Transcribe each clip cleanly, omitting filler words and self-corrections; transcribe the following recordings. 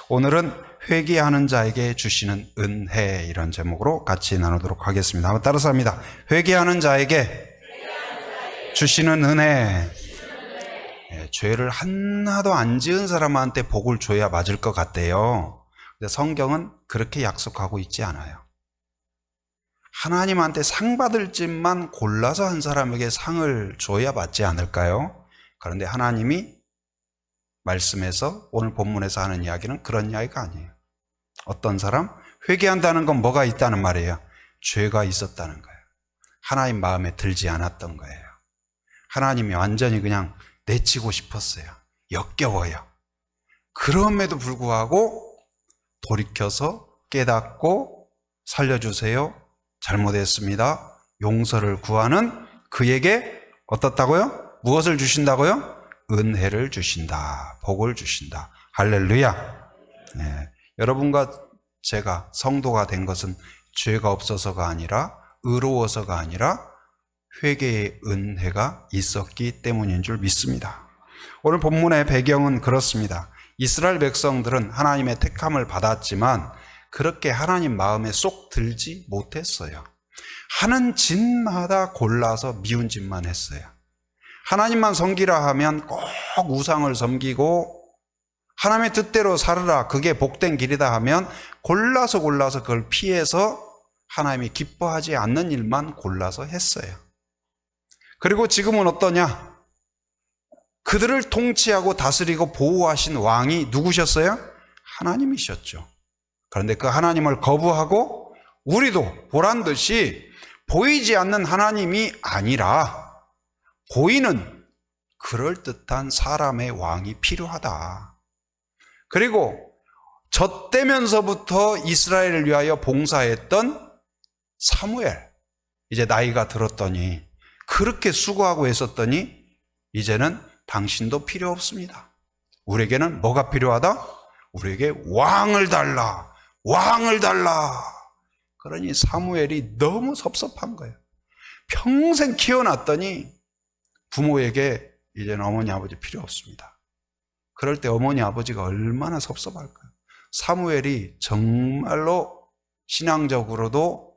오늘은 회개하는 자에게 주시는 은혜, 이런 제목으로 같이 나누도록 하겠습니다. 한번 따라서 합니다. 회개하는 자에게 주시는 은혜. 죄를 하나도 안 지은 사람한테 복을 줘야 맞을 것 같대요. 근데 성경은 그렇게 약속하고 있지 않아요. 하나님한테 상 받을 짓만 골라서 한 사람에게 상을 줘야 받지 않을까요? 그런데 하나님이 말씀에서, 오늘 본문에서 하는 이야기는 그런 이야기가 아니에요. 어떤 사람? 회개한다는 건 뭐가 있다는 말이에요? 죄가 있었다는 거예요. 하나님 마음에 들지 않았던 거예요. 하나님이 완전히 그냥 내치고 싶었어요. 역겨워요. 그럼에도 불구하고 돌이켜서 깨닫고 살려주세요, 잘못했습니다, 용서를 구하는 그에게 어떻다고요? 무엇을 주신다고요? 은혜를 주신다, 복을 주신다. 할렐루야. 네. 여러분과 제가 성도가 된 것은 죄가 없어서가 아니라, 의로워서가 아니라 회개의 은혜가 있었기 때문인 줄 믿습니다. 오늘 본문의 배경은 그렇습니다. 이스라엘 백성들은 하나님의 택함을 받았지만 그렇게 하나님 마음에 쏙 들지 못했어요. 하는 짓마다 골라서 미운 짓만 했어요. 하나님만 섬기라 하면 꼭 우상을 섬기고, 하나님의 뜻대로 살으라, 그게 복된 길이다 하면 골라서 그걸 피해서 하나님이 기뻐하지 않는 일만 골라서 했어요. 그리고 지금은 어떠냐? 그들을 통치하고 다스리고 보호하신 왕이 누구셨어요? 하나님이셨죠. 그런데 그 하나님을 거부하고 우리도 보란 듯이 보이지 않는 하나님이 아니라 보이는 그럴듯한 사람의 왕이 필요하다. 그리고 젖대면서부터 이스라엘을 위하여 봉사했던 사무엘, 이제 나이가 들었더니, 그렇게 수고하고 했었더니 이제는 당신도 필요 없습니다. 우리에게는 뭐가 필요하다? 우리에게 왕을 달라, 왕을 달라. 그러니 사무엘이 너무 섭섭한 거예요. 평생 키워놨더니 부모에게 이제는 어머니 아버지 필요 없습니다. 그럴 때 어머니 아버지가 얼마나 섭섭할까요? 사무엘이 정말로 신앙적으로도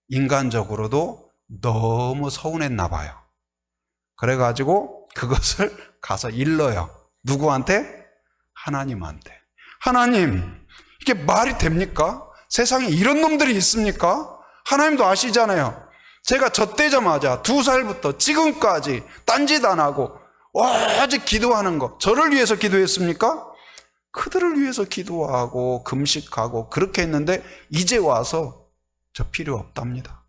인간적으로도 너무 서운했나 봐요. 그래가지고 그것을 가서 일러요. 누구한테? 하나님한테. 하나님, 이게 말이 됩니까? 세상에 이런 놈들이 있습니까? 하나님도 아시잖아요. 제가 젖대자마자 2살부터 지금까지 딴짓 안 하고 오직 기도하는 거, 저를 위해서 기도했습니까? 그들을 위해서 기도하고 금식하고 그렇게 했는데 이제 와서 저 필요 없답니다.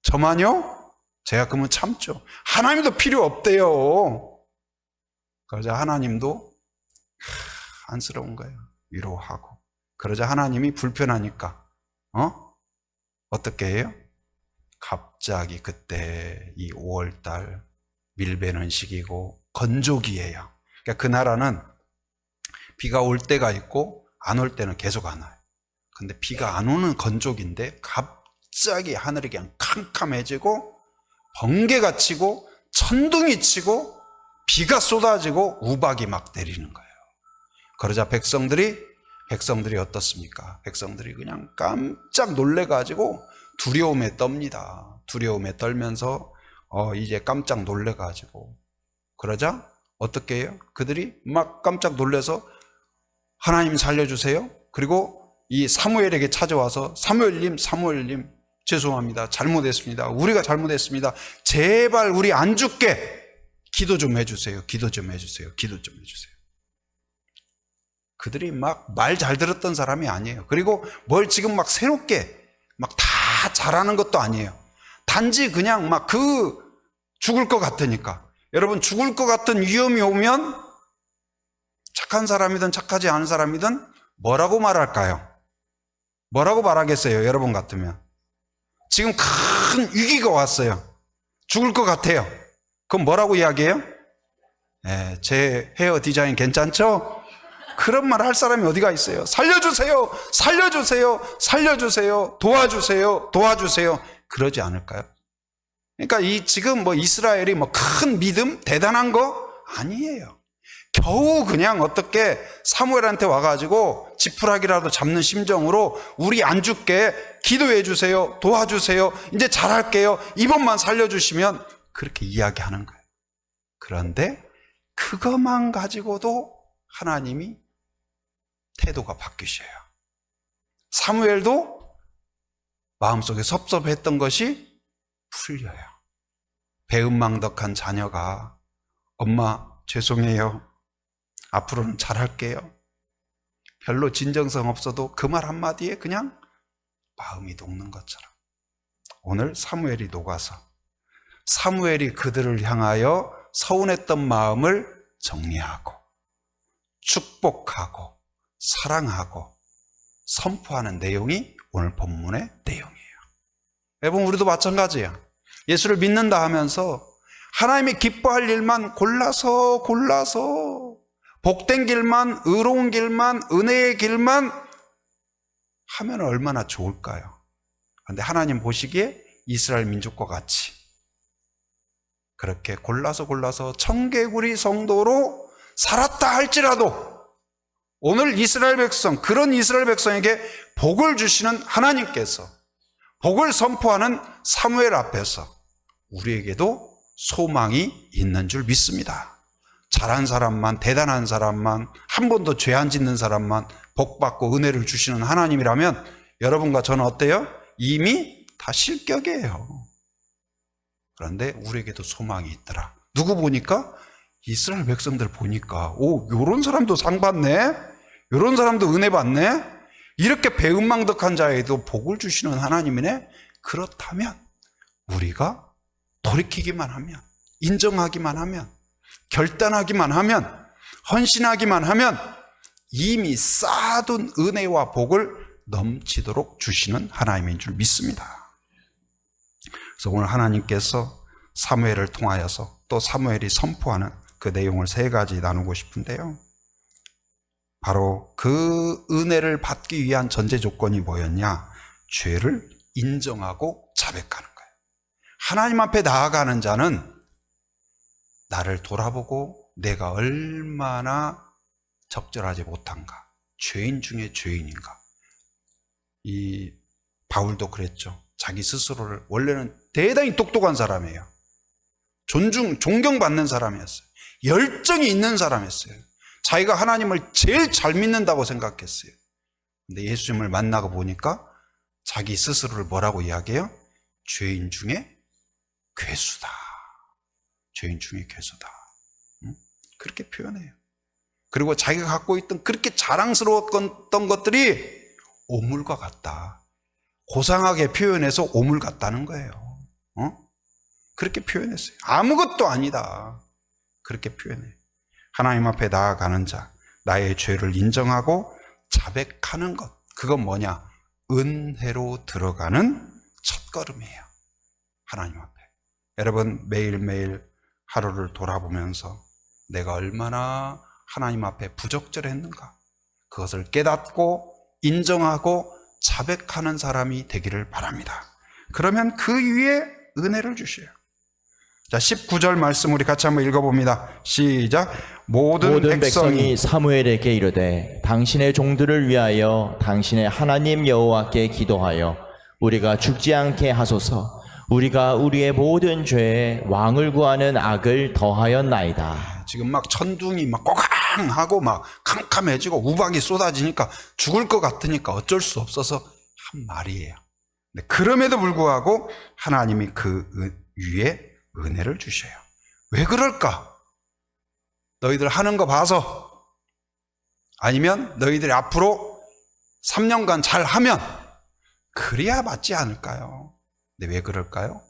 저만요? 제가 그러면 참죠. 하나님도 필요 없대요. 그러자 하나님도 안쓰러운 거예요. 위로하고. 그러자 하나님이 불편하니까 어떻게 해요? 갑자기 그때 이 5월달 밀베는 시기고 건조기예요. 그러니까 그 나라는 비가 올 때가 있고 안 올 때는 계속 안 와요. 근데 비가 안 오는 건조기인데 갑자기 하늘이 그냥 캄캄해지고 번개가 치고 천둥이 치고 비가 쏟아지고 우박이 막 내리는 거예요. 그러자 백성들이 어떻습니까? 백성들이 그냥 깜짝 놀래가지고 두려움에 떱니다. 두려움에 떨면서 이제 깜짝 놀래가지고, 그러자 어떻게 해요? 그들이 막 깜짝 놀래서 하나님 살려주세요. 그리고 이 사무엘에게 찾아와서 사무엘님 죄송합니다. 잘못했습니다. 우리가 잘못했습니다. 제발 우리 안 죽게 기도 좀 해주세요. 기도 좀 해주세요. 기도 좀 해주세요. 그들이 막 말 잘 들었던 사람이 아니에요. 그리고 뭘 지금 막 새롭게 막 다 잘하는 것도 아니에요. 단지 그냥 막 죽을 것 같으니까. 여러분, 죽을 것 같은 위험이 오면 착한 사람이든 착하지 않은 사람이든 뭐라고 말할까요? 뭐라고 말하겠어요? 여러분 같으면. 지금 큰 위기가 왔어요. 죽을 것 같아요. 그럼 뭐라고 이야기해요? 제 헤어 디자인 괜찮죠? 그런 말 할 사람이 어디가 있어요? 살려주세요, 살려주세요, 살려주세요, 도와주세요, 도와주세요. 그러지 않을까요? 그러니까 지금 이스라엘이 큰 믿음, 대단한 거 아니에요. 겨우 그냥 어떻게 사무엘한테 와가지고 지푸라기라도 잡는 심정으로 우리 안 죽게 기도해 주세요, 도와주세요, 이제 잘할게요, 이번만 살려주시면 그렇게 이야기하는 거예요. 그런데 그것만 가지고도 하나님이 태도가 바뀌셔요. 사무엘도 마음속에 섭섭했던 것이 풀려요. 배은망덕한 자녀가 엄마 죄송해요, 앞으로는 잘할게요, 별로 진정성 없어도 그 말 한마디에 그냥 마음이 녹는 것처럼 오늘 사무엘이 녹아서 사무엘이 그들을 향하여 서운했던 마음을 정리하고 축복하고 사랑하고 선포하는 내용이 오늘 본문의 내용이에요. 여러분, 우리도 마찬가지예요. 예수를 믿는다 하면서 하나님이 기뻐할 일만 골라서 복된 길만, 의로운 길만, 은혜의 길만 하면 얼마나 좋을까요? 그런데 하나님 보시기에 이스라엘 민족과 같이 그렇게 골라서 청개구리 성도로 살았다 할지라도 오늘 이스라엘 백성, 그런 이스라엘 백성에게 복을 주시는 하나님께서 복을 선포하는 사무엘 앞에서 우리에게도 소망이 있는 줄 믿습니다. 잘한 사람만, 대단한 사람만, 한 번도 죄 안 짓는 사람만 복받고 은혜를 주시는 하나님이라면 여러분과 저는 어때요? 이미 다 실격이에요. 그런데 우리에게도 소망이 있더라. 누구 보니까? 이스라엘 백성들 보니까 요런 사람도 상 받네? 요런 사람도 은혜 받네? 이렇게 배은망덕한 자에도 복을 주시는 하나님이네? 그렇다면 우리가 돌이키기만 하면, 인정하기만 하면, 결단하기만 하면, 헌신하기만 하면 이미 쌓아둔 은혜와 복을 넘치도록 주시는 하나님인 줄 믿습니다. 그래서 오늘 하나님께서 사무엘을 통하여서 또 사무엘이 선포하는 그 내용을 세 가지 나누고 싶은데요. 바로 그 은혜를 받기 위한 전제 조건이 뭐였냐? 죄를 인정하고 자백하는 거예요. 하나님 앞에 나아가는 자는 나를 돌아보고 내가 얼마나 적절하지 못한가, 죄인 중에 죄인인가. 이 바울도 그랬죠. 자기 스스로를, 원래는 대단히 똑똑한 사람이에요. 존경받는 사람이었어요. 열정이 있는 사람이었어요. 자기가 하나님을 제일 잘 믿는다고 생각했어요. 근데 예수님을 만나고 보니까 자기 스스로를 뭐라고 이야기해요? 죄인 중에 괴수다. 죄인 중에 괴수다. 그렇게 표현해요. 그리고 자기가 갖고 있던 그렇게 자랑스러웠던 것들이 오물과 같다. 고상하게 표현해서 오물 같다는 거예요. 그렇게 표현했어요. 아무것도 아니다. 그렇게 표현해요. 하나님 앞에 나아가는 자, 나의 죄를 인정하고 자백하는 것, 그건 뭐냐? 은혜로 들어가는 첫걸음이에요. 하나님 앞에. 여러분, 매일매일 하루를 돌아보면서 내가 얼마나 하나님 앞에 부적절했는가, 그것을 깨닫고 인정하고 자백하는 사람이 되기를 바랍니다. 그러면 그 위에 은혜를 주셔요. 자, 19절 말씀 우리 같이 한번 읽어봅니다. 시작. 모든 백성이 사무엘에게 이르되 당신의 종들을 위하여 당신의 하나님 여호와께 기도하여 우리가 죽지 않게 하소서. 우리가 우리의 모든 죄에 왕을 구하는 악을 더하였나이다. 지금 막 천둥이 막 꼬강하고 막 캄캄해지고 우박이 쏟아지니까 죽을 것 같으니까 어쩔 수 없어서 한 말이에요. 그럼에도 불구하고 하나님이 그 위에 은혜를 주셔요. 왜 그럴까? 너희들 하는 거 봐서, 아니면 너희들이 앞으로 3년간 잘 하면 그래야 맞지 않을까요? 근데 왜 그럴까요?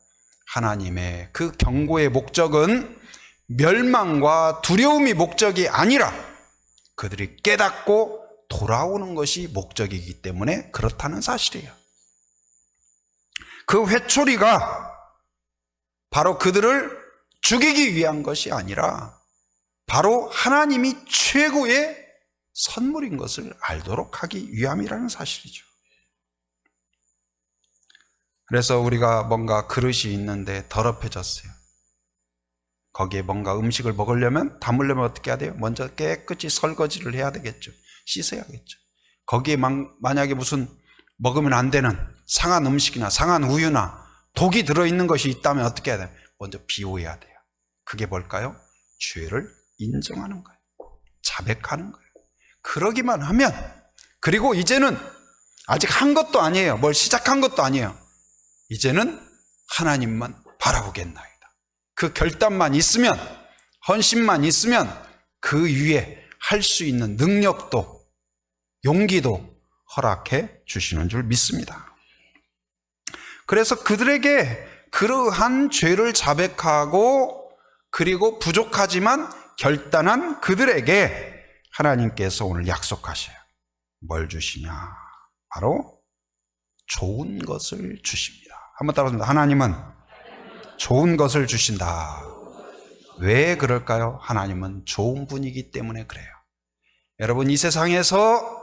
하나님의 그 경고의 목적은 멸망과 두려움이 목적이 아니라 그들이 깨닫고 돌아오는 것이 목적이기 때문에 그렇다는 사실이에요. 그 회초리가 바로 그들을 죽이기 위한 것이 아니라 바로 하나님이 최고의 선물인 것을 알도록 하기 위함이라는 사실이죠. 그래서 우리가 뭔가 그릇이 있는데 더럽혀졌어요. 거기에 뭔가 음식을 먹으려면, 담으려면 어떻게 해야 돼요? 먼저 깨끗이 설거지를 해야 되겠죠. 씻어야겠죠. 거기에 만약에 무슨 먹으면 안 되는 상한 음식이나 상한 우유나 독이 들어있는 것이 있다면 어떻게 해야 돼요? 먼저 비워야 돼요. 그게 뭘까요? 죄를 인정하는 거예요. 자백하는 거예요. 그러기만 하면, 그리고 이제는 아직 한 것도 아니에요. 뭘 시작한 것도 아니에요. 이제는 하나님만 바라보겠나이다. 그 결단만 있으면, 헌신만 있으면 그 위에 할 수 있는 능력도 용기도 허락해 주시는 줄 믿습니다. 그래서 그들에게 그러한 죄를 자백하고 그리고 부족하지만 결단한 그들에게 하나님께서 오늘 약속하셔요. 뭘 주시냐? 바로 좋은 것을 주십니다. 한번 따라합니다. 하나님은 좋은 것을 주신다. 왜 그럴까요? 하나님은 좋은 분이기 때문에 그래요. 여러분, 이 세상에서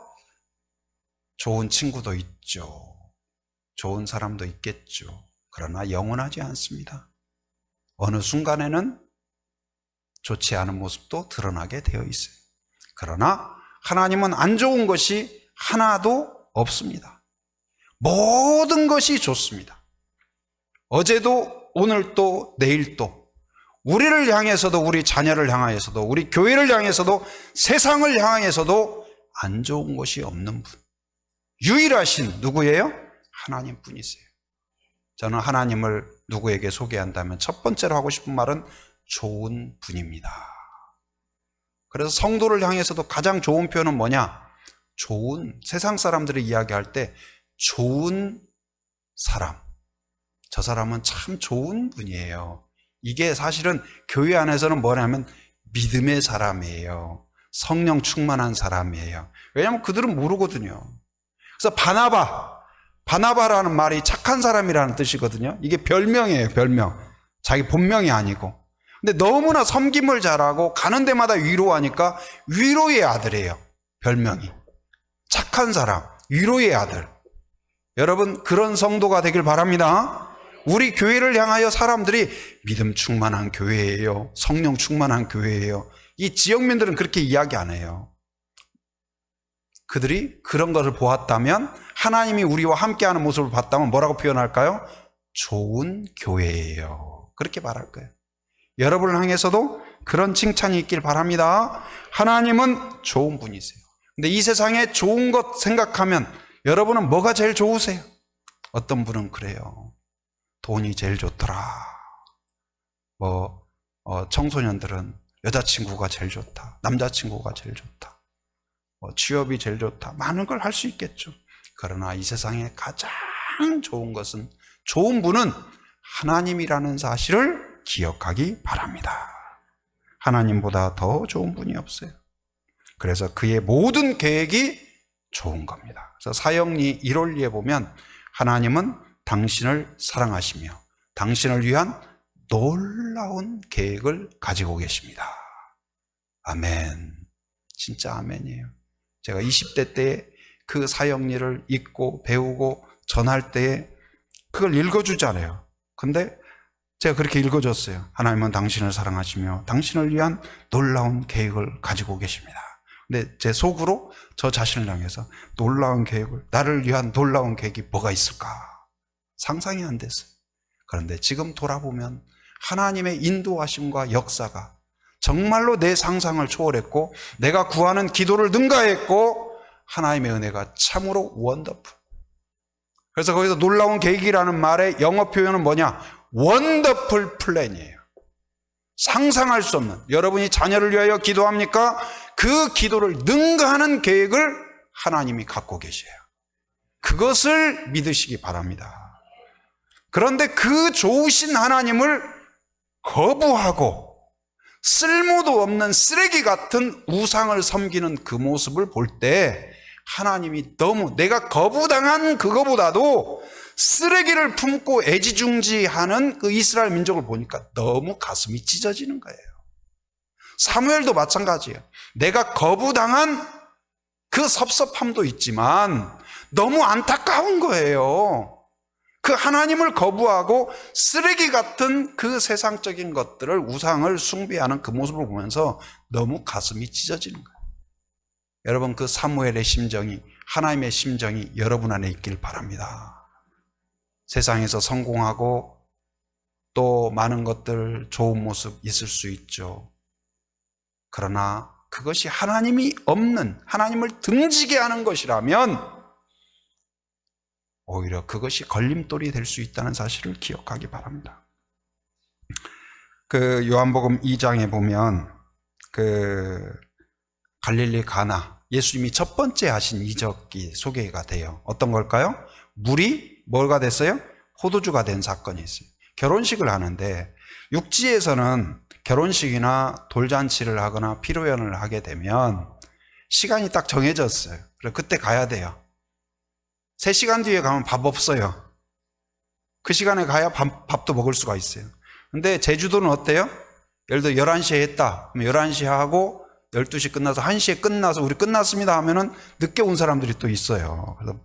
좋은 친구도 있죠. 좋은 사람도 있겠죠. 그러나 영원하지 않습니다. 어느 순간에는 좋지 않은 모습도 드러나게 되어 있어요. 그러나 하나님은 안 좋은 것이 하나도 없습니다. 모든 것이 좋습니다. 어제도 오늘도 내일도 우리를 향해서도 우리 자녀를 향하여서도 우리 교회를 향해서도 세상을 향해서도 안 좋은 것이 없는 분, 유일하신 누구예요? 하나님뿐이세요. 저는 하나님을 누구에게 소개한다면 첫 번째로 하고 싶은 말은 좋은 분입니다. 그래서 성도를 향해서도 가장 좋은 표현은 뭐냐? 좋은, 세상 사람들이 이야기할 때 좋은 사람, 저 사람은 참 좋은 분이에요. 이게 사실은 교회 안에서는 뭐냐면 믿음의 사람이에요. 성령 충만한 사람이에요. 왜냐하면 그들은 모르거든요. 그래서 바나바라는 말이 착한 사람이라는 뜻이거든요. 이게 별명이에요, 별명. 자기 본명이 아니고. 근데 너무나 섬김을 잘하고 가는 데마다 위로하니까 위로의 아들이에요, 별명이. 착한 사람, 위로의 아들. 여러분, 그런 성도가 되길 바랍니다. 우리 교회를 향하여 사람들이 믿음 충만한 교회예요, 성령 충만한 교회예요. 이 지역민들은 그렇게 이야기 안 해요. 그들이 그런 것을 보았다면, 하나님이 우리와 함께하는 모습을 봤다면 뭐라고 표현할까요? 좋은 교회예요. 그렇게 말할 거예요. 여러분을 향해서도 그런 칭찬이 있길 바랍니다. 하나님은 좋은 분이세요. 근데 이 세상에 좋은 것 생각하면 여러분은 뭐가 제일 좋으세요? 어떤 분은 그래요. 돈이 제일 좋더라. 청소년들은 여자친구가 제일 좋다. 남자친구가 제일 좋다. 취업이 제일 좋다. 많은 걸 할 수 있겠죠. 그러나 이 세상에 가장 좋은 것은, 좋은 분은 하나님이라는 사실을 기억하기 바랍니다. 하나님보다 더 좋은 분이 없어요. 그래서 그의 모든 계획이 좋은 겁니다. 그래서 사형리 1월리에 보면 하나님은 당신을 사랑하시며 당신을 위한 놀라운 계획을 가지고 계십니다. 아멘. 진짜 아멘이에요. 제가 20대 때에 그 사형리를 읽고 배우고 전할 때에 그걸 읽어주잖아요. 근데 제가 그렇게 읽어줬어요. 하나님은 당신을 사랑하시며 당신을 위한 놀라운 계획을 가지고 계십니다. 근데 제 속으로 저 자신을 향해서 놀라운 계획을, 나를 위한 놀라운 계획이 뭐가 있을까? 상상이 안 됐어요. 그런데 지금 돌아보면 하나님의 인도하심과 역사가 정말로 내 상상을 초월했고 내가 구하는 기도를 능가했고 하나님의 은혜가 참으로 원더풀. 그래서 거기서 놀라운 계획이라는 말의 영어 표현은 뭐냐? 원더풀 플랜이에요. 상상할 수 없는, 여러분이 자녀를 위하여 기도합니까? 그 기도를 능가하는 계획을 하나님이 갖고 계셔요. 그것을 믿으시기 바랍니다. 그런데 그 좋으신 하나님을 거부하고 쓸모도 없는 쓰레기 같은 우상을 섬기는 그 모습을 볼 때 하나님이 너무, 내가 거부당한 그거보다도 쓰레기를 품고 애지중지하는 그 이스라엘 민족을 보니까 너무 가슴이 찢어지는 거예요. 사무엘도 마찬가지예요. 내가 거부당한 그 섭섭함도 있지만 너무 안타까운 거예요. 그 하나님을 거부하고 쓰레기 같은 그 세상적인 것들을, 우상을 숭배하는 그 모습을 보면서 너무 가슴이 찢어지는 거예요. 여러분, 그 사무엘의 심정이, 하나님의 심정이 여러분 안에 있길 바랍니다. 세상에서 성공하고 또 많은 것들, 좋은 모습 있을 수 있죠. 그러나 그것이 하나님이 없는, 하나님을 등지게 하는 것이라면 오히려 그것이 걸림돌이 될 수 있다는 사실을 기억하기 바랍니다. 그 요한복음 2장에 보면 그 갈릴리 가나, 예수님이 첫 번째 하신 이적이 소개가 돼요. 어떤 걸까요? 물이 뭐가 됐어요? 포도주가 된 사건이 있어요. 결혼식을 하는데, 육지에서는 결혼식이나 돌잔치를 하거나 피로연을 하게 되면 시간이 딱 정해졌어요. 그래서 그때 가야 돼요. 3시간 뒤에 가면 밥 없어요. 그 시간에 가야 밥도 먹을 수가 있어요. 근데 제주도는 어때요? 예를 들어 11시에 했다. 그럼 11시에 하고 12시 끝나서 1시에 끝나서 우리 끝났습니다 하면은 늦게 온 사람들이 또 있어요. 그래서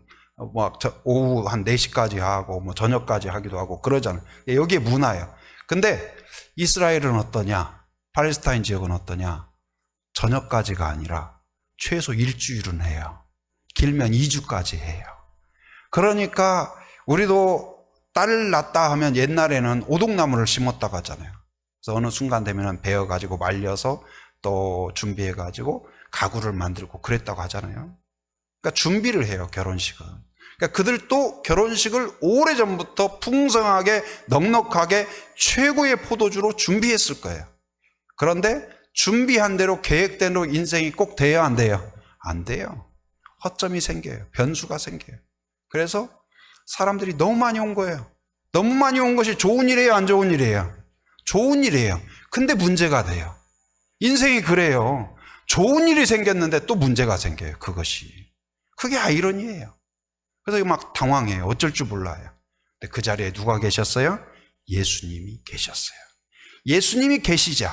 막 오후 한 4시까지 하고 뭐 저녁까지 하기도 하고 그러잖아요. 여기에 문화예요. 근데 이스라엘은 어떠냐? 팔레스타인 지역은 어떠냐? 저녁까지가 아니라 최소 일주일은 해요. 길면 2주까지 해요. 그러니까 우리도 딸을 낳았다 하면 옛날에는 오동나무를 심었다고 하잖아요. 그래서 어느 순간 되면 베어가지고 말려서 또 준비해가지고 가구를 만들고 그랬다고 하잖아요. 그러니까 준비를 해요, 결혼식은. 그러니까 그들도 결혼식을 오래전부터 풍성하게 넉넉하게 최고의 포도주로 준비했을 거예요. 그런데 준비한 대로 계획대로 인생이 꼭 돼야 안 돼요? 안 돼요. 허점이 생겨요. 변수가 생겨요. 그래서 사람들이 너무 많이 온 거예요. 너무 많이 온 것이 좋은 일이에요, 안 좋은 일이에요? 좋은 일이에요. 근데 문제가 돼요. 인생이 그래요. 좋은 일이 생겼는데 또 문제가 생겨요, 그것이. 그게 아이러니예요. 그래서 막 당황해요. 어쩔 줄 몰라요. 근데 그 자리에 누가 계셨어요? 예수님이 계셨어요. 예수님이 계시자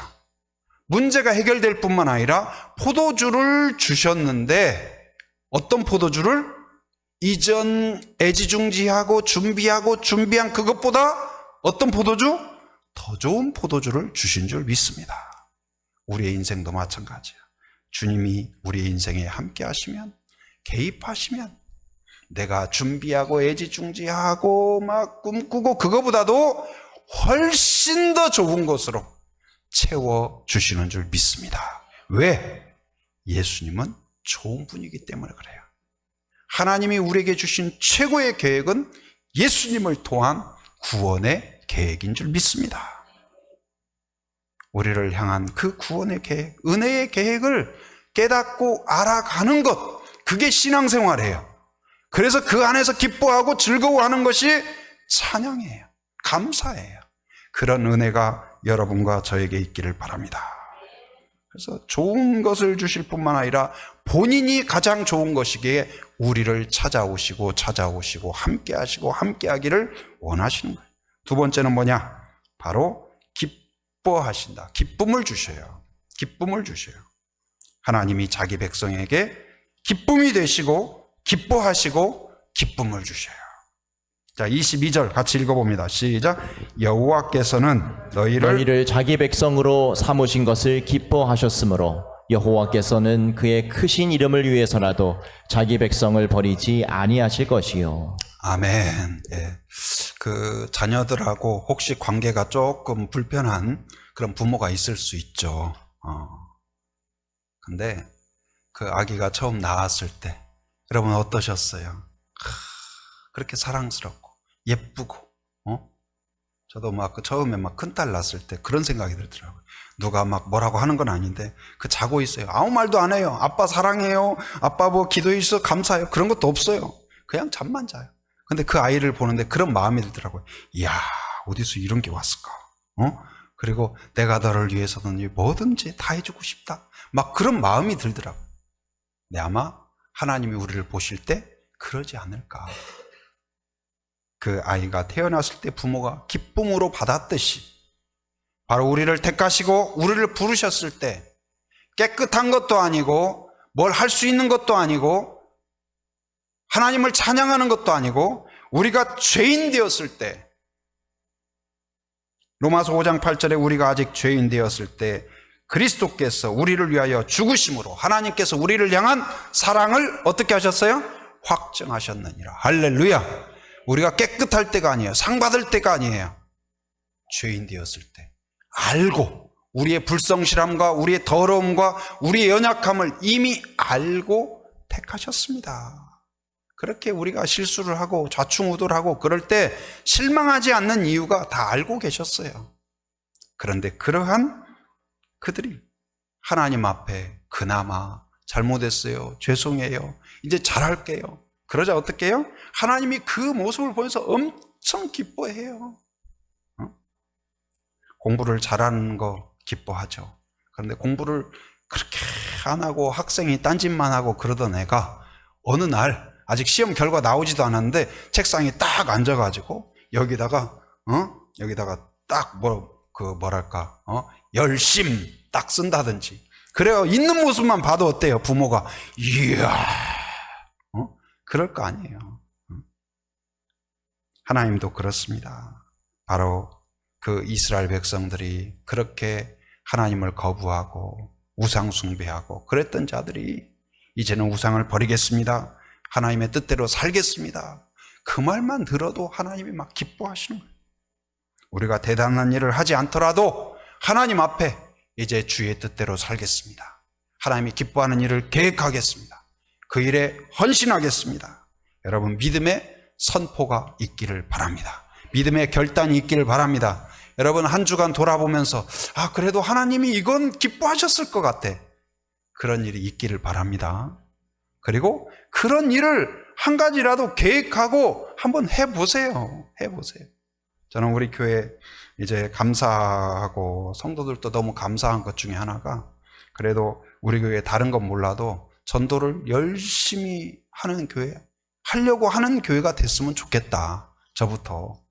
문제가 해결될 뿐만 아니라 포도주를 주셨는데, 어떤 포도주를? 이전 애지중지하고 준비한 그것보다 어떤 포도주? 더 좋은 포도주를 주신 줄 믿습니다. 우리의 인생도 마찬가지예요. 주님이 우리의 인생에 함께 하시면, 개입하시면 내가 준비하고 애지중지하고 막 꿈꾸고 그거보다도 훨씬 더 좋은 것으로 채워주시는 줄 믿습니다. 왜? 예수님은 좋은 분이기 때문에 그래요. 하나님이 우리에게 주신 최고의 계획은 예수님을 통한 구원의 계획인 줄 믿습니다. 우리를 향한 그 구원의 계획, 은혜의 계획을 깨닫고 알아가는 것, 그게 신앙생활이에요. 그래서 그 안에서 기뻐하고 즐거워하는 것이 찬양이에요. 감사예요. 그런 은혜가 여러분과 저에게 있기를 바랍니다. 그래서 좋은 것을 주실 뿐만 아니라 본인이 가장 좋은 것이기에 우리를 찾아오시고 함께 하시고 함께 하기를 원하시는 거예요. 두 번째는 뭐냐? 바로 기뻐하신다. 기쁨을 주셔요. 기쁨을 주셔요. 하나님이 자기 백성에게 기쁨이 되시고 기뻐하시고 기쁨을 주셔요. 자, 22절 같이 읽어봅니다. 시작. 여호와께서는 너희를 자기 백성으로 삼으신 것을 기뻐하셨으므로 여호와께서는 그의 크신 이름을 위해서라도 자기 백성을 버리지 아니하실 것이요. 아멘. 예. 그 자녀들하고 혹시 관계가 조금 불편한 그런 부모가 있을 수 있죠. 근데 그 아기가 처음 나왔을 때 여러분 어떠셨어요? 그렇게 사랑스럽고 예쁘고, 저도 막 그 처음에 막 큰딸 낳았을 때 그런 생각이 들더라고요. 누가 막 뭐라고 하는 건 아닌데 그 자고 있어요. 아무 말도 안 해요. 아빠 사랑해요. 아빠 뭐 기도해 주셔서 감사해요. 그런 것도 없어요. 그냥 잠만 자요. 근데 그 아이를 보는데 그런 마음이 들더라고요. 이야, 어디서 이런 게 왔을까? 그리고 내가 너를 위해서는 뭐든지 다 해주고 싶다. 막 그런 마음이 들더라고요. 근데 아마 하나님이 우리를 보실 때 그러지 않을까. 그 아이가 태어났을 때 부모가 기쁨으로 받았듯이 바로 우리를 택하시고 우리를 부르셨을 때 깨끗한 것도 아니고 뭘 할 수 있는 것도 아니고 하나님을 찬양하는 것도 아니고 우리가 죄인 되었을 때, 로마서 5장 8절에 우리가 아직 죄인 되었을 때 그리스도께서 우리를 위하여 죽으심으로 하나님께서 우리를 향한 사랑을 어떻게 하셨어요? 확증하셨느니라. 할렐루야. 우리가 깨끗할 때가 아니에요. 상 받을 때가 아니에요. 죄인 되었을 때 알고, 우리의 불성실함과 우리의 더러움과 우리의 연약함을 이미 알고 택하셨습니다. 그렇게 우리가 실수를 하고 좌충우돌하고 그럴 때 실망하지 않는 이유가 다 알고 계셨어요. 그런데 그러한 그들이 하나님 앞에 그나마 잘못했어요, 죄송해요, 이제 잘할게요, 그러자 어떻게 해요? 하나님이 그 모습을 보면서 엄청 기뻐해요. 공부를 잘하는 거 기뻐하죠. 그런데 공부를 그렇게 안 하고 학생이 딴짓만 하고 그러던 애가 어느 날 아직 시험 결과 나오지도 않았는데 책상에 딱 앉아가지고 여기다가 딱 열심 딱 쓴다든지, 그래요. 있는 모습만 봐도 어때요? 부모가 이야, 그럴 거 아니에요. 하나님도 그렇습니다. 바로 그 이스라엘 백성들이 그렇게 하나님을 거부하고 우상 숭배하고 그랬던 자들이 이제는 우상을 버리겠습니다, 하나님의 뜻대로 살겠습니다, 그 말만 들어도 하나님이 막 기뻐하시는 거예요. 우리가 대단한 일을 하지 않더라도 하나님 앞에 이제 주의 뜻대로 살겠습니다, 하나님이 기뻐하는 일을 계획하겠습니다, 그 일에 헌신하겠습니다. 여러분, 믿음의 선포가 있기를 바랍니다. 믿음의 결단이 있기를 바랍니다. 여러분, 한 주간 돌아보면서 그래도 하나님이 이건 기뻐하셨을 것 같아, 그런 일이 있기를 바랍니다. 그리고 그런 일을 한 가지라도 계획하고 한번 해보세요. 저는 우리 교회 이제 감사하고 성도들도 너무 감사한 것 중에 하나가, 그래도 우리 교회 다른 건 몰라도 전도를 열심히 하는 교회, 하려고 하는 교회가 됐으면 좋겠다, 저부터.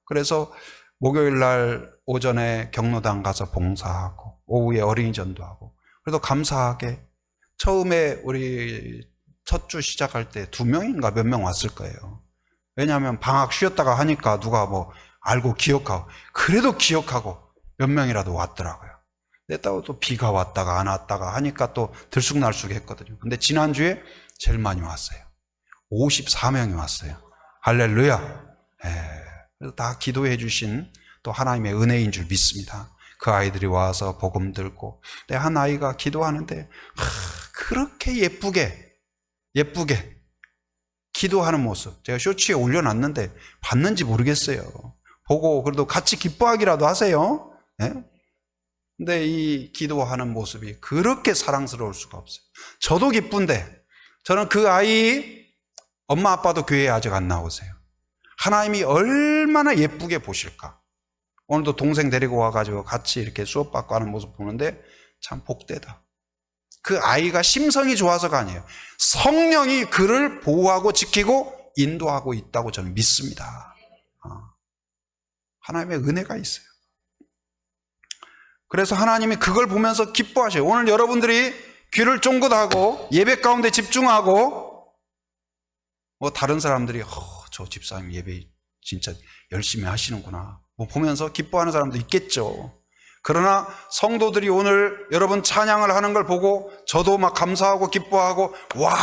그래서 목요일 날 오전에 경로당 가서 봉사하고 오후에 어린이 전도하고, 그래도 감사하게 처음에 우리 첫 주 시작할 때 2명인가 몇 명 왔을 거예요. 왜냐하면 방학 쉬었다가 하니까 누가 뭐 알고 기억하고, 그래도 기억하고 몇 명이라도 왔더라고요. 냈다고 또 비가 왔다가 안 왔다가 하니까 또 들쑥날쑥 했거든요. 근데 지난주에 제일 많이 왔어요. 54명이 왔어요. 할렐루야. 그래서 다 기도해 주신 또 하나님의 은혜인 줄 믿습니다. 그 아이들이 와서 복음 들고, 한 아이가 기도하는데 그렇게 예쁘게 기도하는 모습, 제가 쇼츠에 올려놨는데 봤는지 모르겠어요. 보고 그래도 같이 기뻐하기라도 하세요. 근데 이 기도하는 모습이 그렇게 사랑스러울 수가 없어요. 저도 기쁜데, 저는 그 아이 엄마 아빠도 교회에 아직 안 나오세요. 하나님이 얼마나 예쁘게 보실까. 오늘도 동생 데리고 와가지고 같이 이렇게 수업 받고 하는 모습 보는데 참 복되다. 그 아이가 심성이 좋아서가 아니에요. 성령이 그를 보호하고 지키고 인도하고 있다고 저는 믿습니다. 하나님의 은혜가 있어요. 그래서 하나님이 그걸 보면서 기뻐하셔요. 오늘 여러분들이 귀를 쫑긋하고 예배 가운데 집중하고, 뭐 다른 사람들이 저 집사님 예배 진짜 열심히 하시는구나 뭐 보면서 기뻐하는 사람도 있겠죠. 그러나 성도들이 오늘 여러분 찬양을 하는 걸 보고 저도 막 감사하고 기뻐하고 와,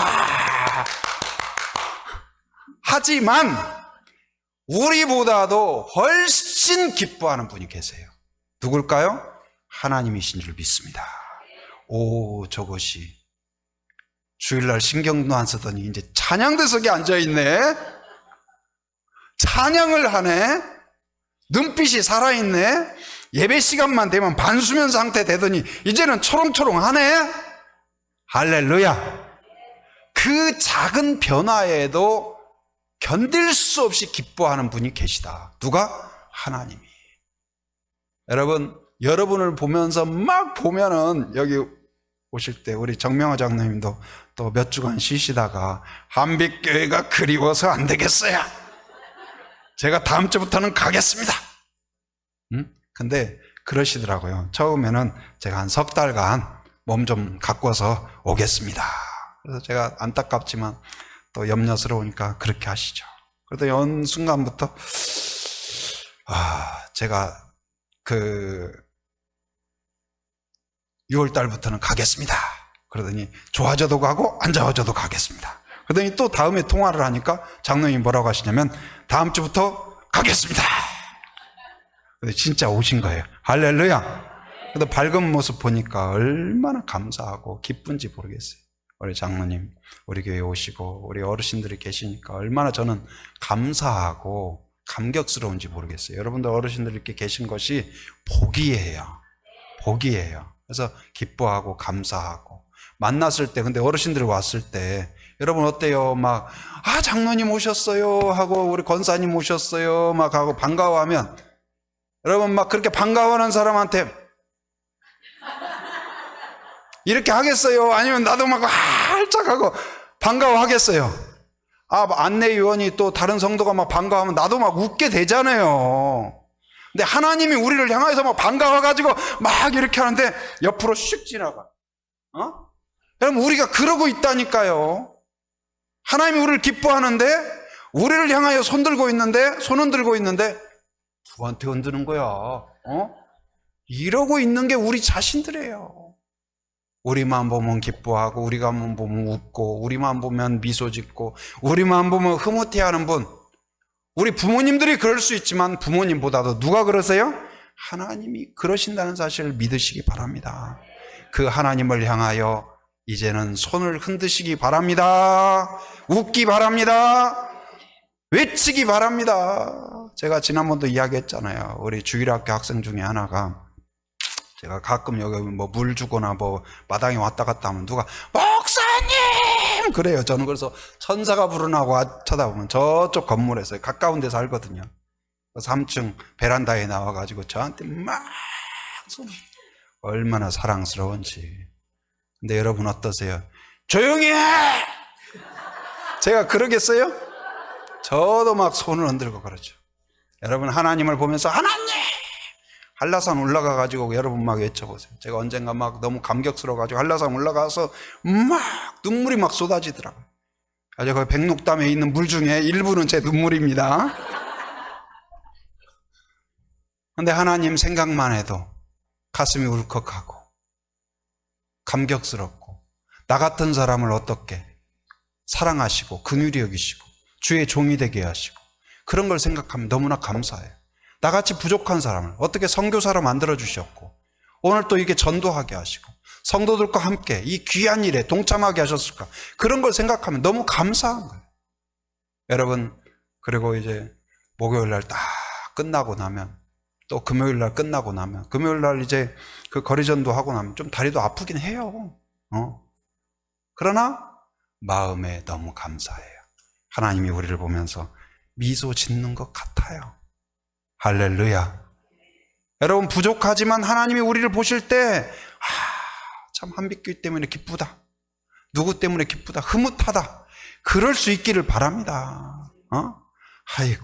하지만 우리보다도 훨씬 기뻐하는 분이 계세요. 누굴까요? 하나님이신 줄 믿습니다. 오, 저것이 주일날 신경도 안 쓰더니 이제 찬양대석에 앉아있네. 찬양을 하네. 눈빛이 살아있네. 예배 시간만 되면 반수면 상태 되더니 이제는 초롱초롱하네. 할렐루야. 그 작은 변화에도 견딜 수 없이 기뻐하는 분이 계시다. 누가? 하나님이. 여러분을 보면서 막 보면은 여기 오실 때 우리 정명화 장로님도 또 몇 주간 쉬시다가 한빛교회가 그리워서 안 되겠어요. 제가 다음 주부터는 가겠습니다. 근데 그러시더라고요. 처음에는 제가 한 석 달간 몸 좀 가꿔서 오겠습니다. 그래서 제가 안타깝지만 또 염려스러우니까 그렇게 하시죠. 그러더니 어느 순간부터 제가 6월 달부터는 가겠습니다. 그러더니 좋아져도 가고 안 좋아져도 가겠습니다. 그러더니 또 다음에 통화를 하니까 장로님이 뭐라고 하시냐면 다음 주부터 가겠습니다. 진짜 오신 거예요. 할렐루야. 그래도 밝은 모습 보니까 얼마나 감사하고 기쁜지 모르겠어요. 우리 장로님 우리 교회에 오시고 우리 어르신들이 계시니까 얼마나 저는 감사하고 감격스러운지 모르겠어요. 여러분들 어르신들 이렇게 계신 것이 복이에요. 복이에요. 그래서 기뻐하고 감사하고 만났을 때, 근데 어르신들이 왔을 때 여러분 어때요? 막 장로님 오셨어요 하고 우리 권사님 오셨어요 막 하고 반가워하면 여러분 막 그렇게 반가워하는 사람한테 이렇게 하겠어요? 아니면 나도 막 활짝 하고 반가워하겠어요? 안내위원이 또 다른 성도가 막 반가워하면 나도 막 웃게 되잖아요. 근데 하나님이 우리를 향해서 막 반가워가지고 막 이렇게 하는데 옆으로 슉 지나가. 여러분 우리가 그러고 있다니까요. 하나님이 우리를 기뻐하는데 우리를 향하여 손 흔들고 있는데 누구한테 흔드는 거야? 이러고 있는 게 우리 자신들이에요. 우리만 보면 기뻐하고 우리만 보면 웃고 우리만 보면 미소 짓고 우리만 보면 흐뭇해하는 분, 우리 부모님들이 그럴 수 있지만 부모님보다도 누가 그러세요? 하나님이 그러신다는 사실을 믿으시기 바랍니다. 그 하나님을 향하여 이제는 손을 흔드시기 바랍니다. 웃기 바랍니다. 외치기 바랍니다. 제가 지난번도 이야기했잖아요. 우리 주일학교 학생 중에 하나가 제가 가끔 여기 뭐 물 주거나 뭐 마당에 왔다 갔다 하면 누가 목사님 그래요. 저는 그래서 천사가 부르나고 쳐다보면 저쪽 건물에서 가까운 데 살거든요. 3층 베란다에 나와가지고 저한테 막 얼마나 사랑스러운지. 근데 여러분 어떠세요? 조용히 해! 제가 그러겠어요? 저도 막 손을 흔들고 그러죠. 여러분 하나님을 보면서 하나님! 한라산 올라가가지고 여러분 막 외쳐보세요. 제가 언젠가 막 너무 감격스러워가지고 한라산 올라가서 막 눈물이 막 쏟아지더라고요. 아주 그 백록담에 있는 물 중에 일부는 제 눈물입니다. 근데 하나님 생각만 해도 가슴이 울컥하고 감격스럽고 나 같은 사람을 어떻게 사랑하시고 긍휼히 여기시고 주의 종이 되게 하시고 그런 걸 생각하면 너무나 감사해요. 나같이 부족한 사람을 어떻게 선교사로 만들어 주셨고 오늘 또 이게 전도하게 하시고 성도들과 함께 이 귀한 일에 동참하게 하셨을까, 그런 걸 생각하면 너무 감사한 거예요. 여러분, 그리고 이제 목요일 날 딱 끝나고 나면 또 금요일 날 끝나고 나면 금요일 날 이제 그 거리전도 하고 나면 좀 다리도 아프긴 해요. 그러나 마음에 너무 감사해요. 하나님이 우리를 보면서 미소 짓는 것 같아요. 할렐루야. 여러분, 부족하지만 하나님이 우리를 보실 때 참 한빛교회 때문에 기쁘다, 누구 때문에 기쁘다, 흐뭇하다, 그럴 수 있기를 바랍니다. 아이고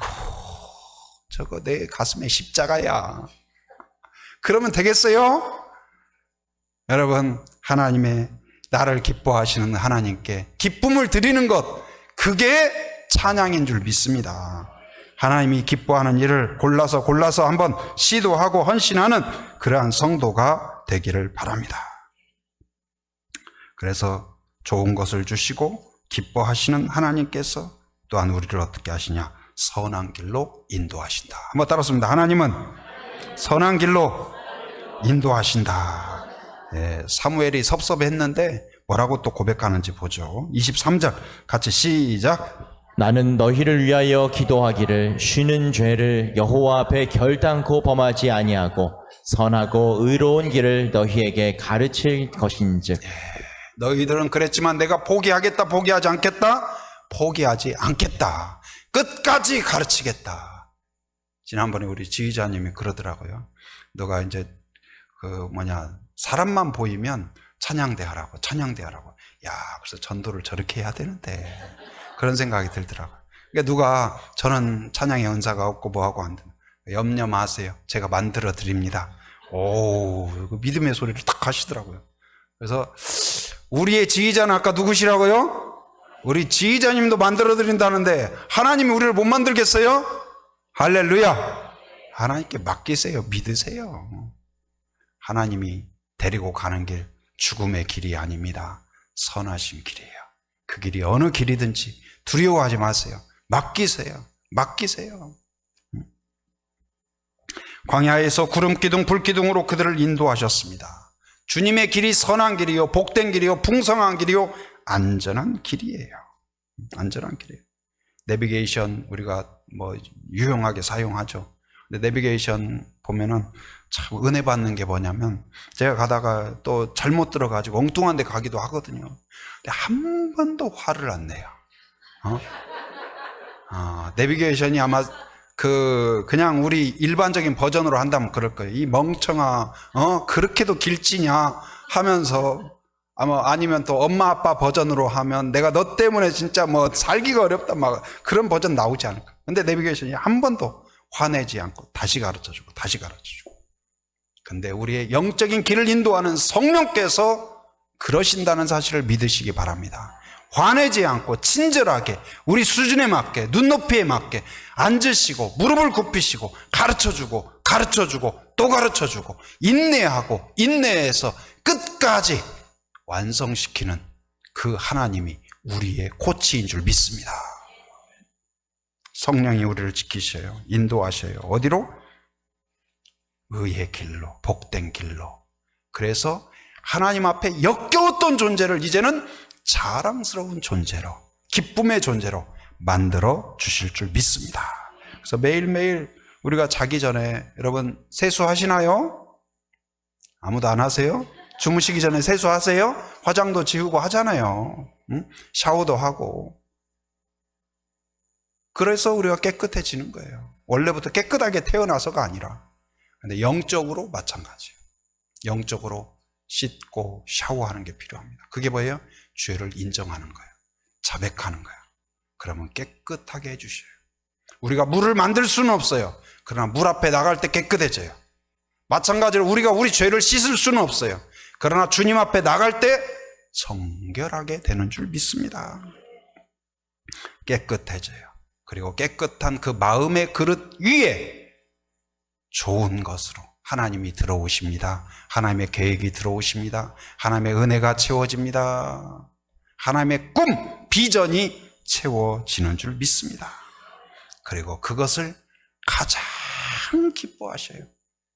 저거 내 가슴에 십자가야, 그러면 되겠어요? 여러분, 하나님의 나를 기뻐하시는 하나님께 기쁨을 드리는 것, 그게 찬양인 줄 믿습니다. 하나님이 기뻐하는 일을 골라서 한번 시도하고 헌신하는 그러한 성도가 되기를 바랍니다. 그래서 좋은 것을 주시고 기뻐하시는 하나님께서 또한 우리를 어떻게 하시냐? 선한 길로 인도하신다. 한번 따라했습니다. 하나님은 선한 길로 인도하신다. 네, 사무엘이 섭섭했는데 뭐라고 또 고백하는지 보죠. 23절 같이 시작. 나는 너희를 위하여 기도하기를 쉬는 죄를 여호와 앞에 결단코 범하지 아니하고 선하고 의로운 길을 너희에게 가르칠 것인즉. 너희들은 그랬지만 내가 포기하겠다, 포기하지 않겠다, 포기하지 않겠다, 끝까지 가르치겠다. 지난번에 우리 지휘자님이 그러더라고요. 너가 이제 사람만 보이면 찬양대 하라고. 야, 그래서 전도를 저렇게 해야 되는데, 그런 생각이 들더라고요. 그러니까 누가 저는 찬양의 은사가 없고 뭐하고 안 된다, 염려 마세요, 제가 만들어 드립니다. 오, 믿음의 소리를 딱 하시더라고요. 그래서 우리의 지휘자는 아까 누구시라고요? 우리 지휘자님도 만들어 드린다는데 하나님이 우리를 못 만들겠어요? 할렐루야. 하나님께 맡기세요. 믿으세요. 하나님이 데리고 가는 길 죽음의 길이 아닙니다. 선하신 길이에요. 그 길이 어느 길이든지 두려워하지 마세요. 맡기세요. 맡기세요. 광야에서 구름 기둥 불 기둥으로 그들을 인도하셨습니다. 주님의 길이 선한 길이요 복된 길이요 풍성한 길이요 안전한 길이에요. 안전한 길이에요. 내비게이션 우리가 뭐 유용하게 사용하죠. 근데 내비게이션 보면은 참 은혜 받는 게 뭐냐면 제가 가다가 또 잘못 들어가지고 엉뚱한 데 가기도 하거든요. 근데 한 번도 화를 안 내요. 내비게이션이 아마 그냥 우리 일반적인 버전으로 한다면 그럴 거예요. 이 멍청아, 그렇게도 길지냐 하면서 아니면 또 엄마 아빠 버전으로 하면 내가 너 때문에 진짜 뭐 살기가 어렵다 막 그런 버전 나오지 않을까. 근데 내비게이션이 한 번도 화내지 않고 다시 가르쳐주고 다시 가르쳐주고. 근데 우리의 영적인 길을 인도하는 성령께서 그러신다는 사실을 믿으시기 바랍니다. 화내지 않고 친절하게 우리 수준에 맞게 눈높이에 맞게 앉으시고 무릎을 굽히시고 가르쳐주고 또 가르쳐주고 인내하고 인내해서 끝까지 완성시키는 그 하나님이 우리의 코치인 줄 믿습니다. 성령이 우리를 지키셔요. 인도하셔요. 어디로? 의의 길로, 복된 길로. 그래서 하나님 앞에 역겨웠던 존재를 이제는 자랑스러운 존재로, 기쁨의 존재로 만들어 주실 줄 믿습니다. 그래서 매일매일 우리가 자기 전에 여러분 세수하시나요? 아무도 안 하세요? 주무시기 전에 세수하세요? 화장도 지우고 하잖아요. 샤워도 하고. 그래서 우리가 깨끗해지는 거예요. 원래부터 깨끗하게 태어나서가 아니라. 근데 영적으로 마찬가지예요. 영적으로 씻고 샤워하는 게 필요합니다. 그게 뭐예요? 죄를 인정하는 거예요. 자백하는 거예요. 그러면 깨끗하게 해주셔요. 우리가 물을 만들 수는 없어요. 그러나 물 앞에 나갈 때 깨끗해져요. 마찬가지로 우리가 우리 죄를 씻을 수는 없어요. 그러나 주님 앞에 나갈 때 정결하게 되는 줄 믿습니다. 깨끗해져요. 그리고 깨끗한 그 마음의 그릇 위에 좋은 것으로 하나님이 들어오십니다. 하나님의 계획이 들어오십니다. 하나님의 은혜가 채워집니다. 하나님의 꿈, 비전이 채워지는 줄 믿습니다. 그리고 그것을 가장 기뻐하셔요.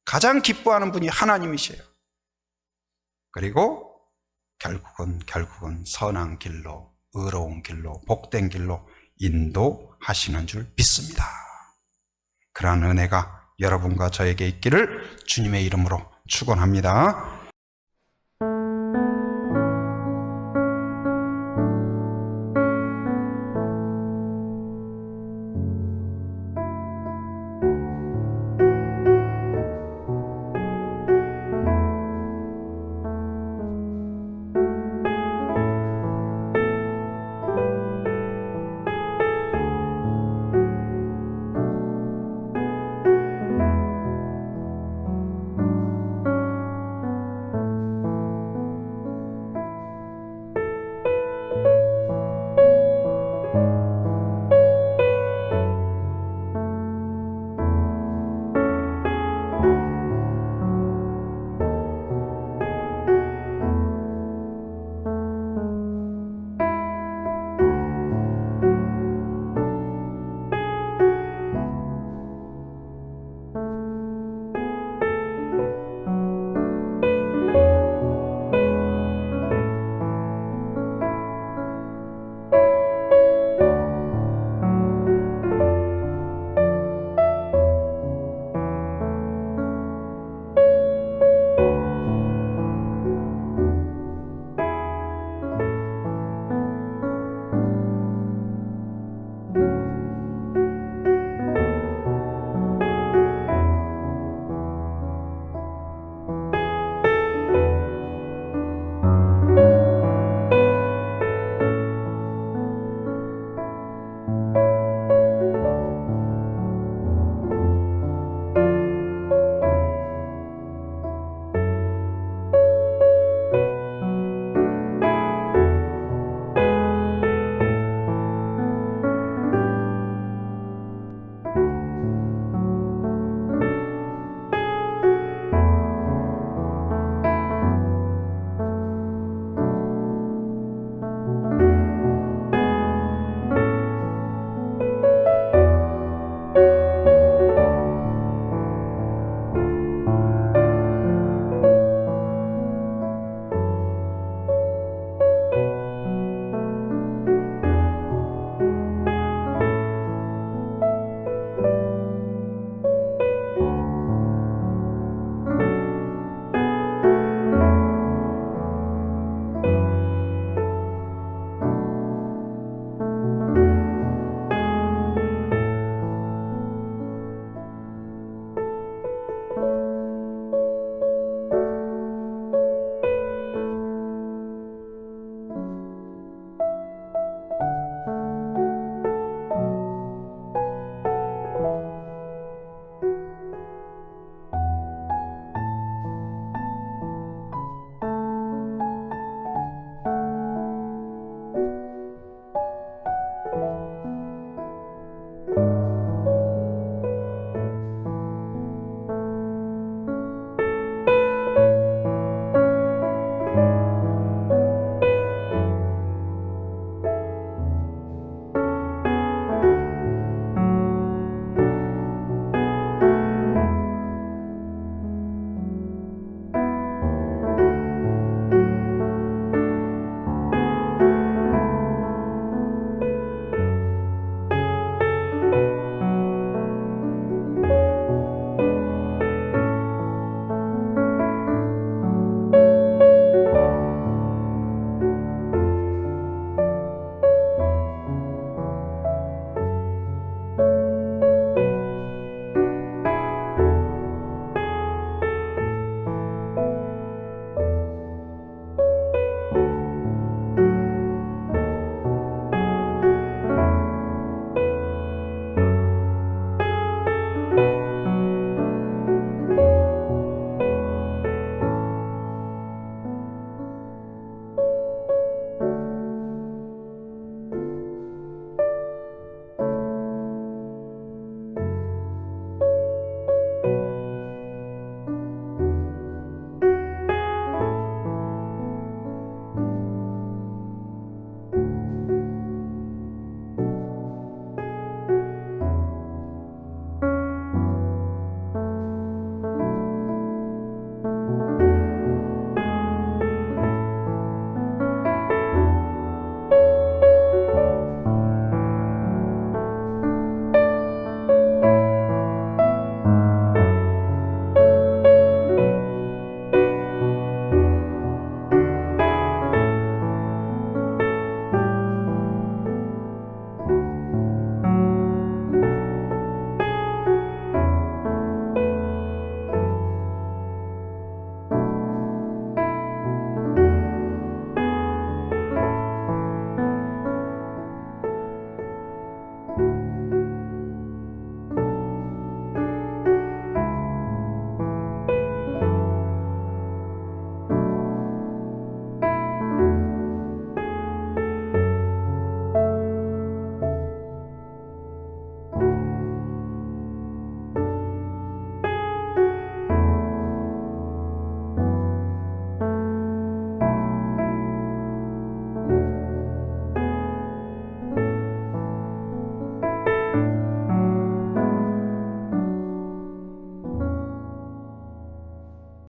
가장 기뻐하는 분이 하나님이셔요. 그리고 결국은 선한 길로, 의로운 길로, 복된 길로 인도하시는 줄 믿습니다. 그러한 은혜가 여러분과 저에게 있기를 주님의 이름으로 축원합니다.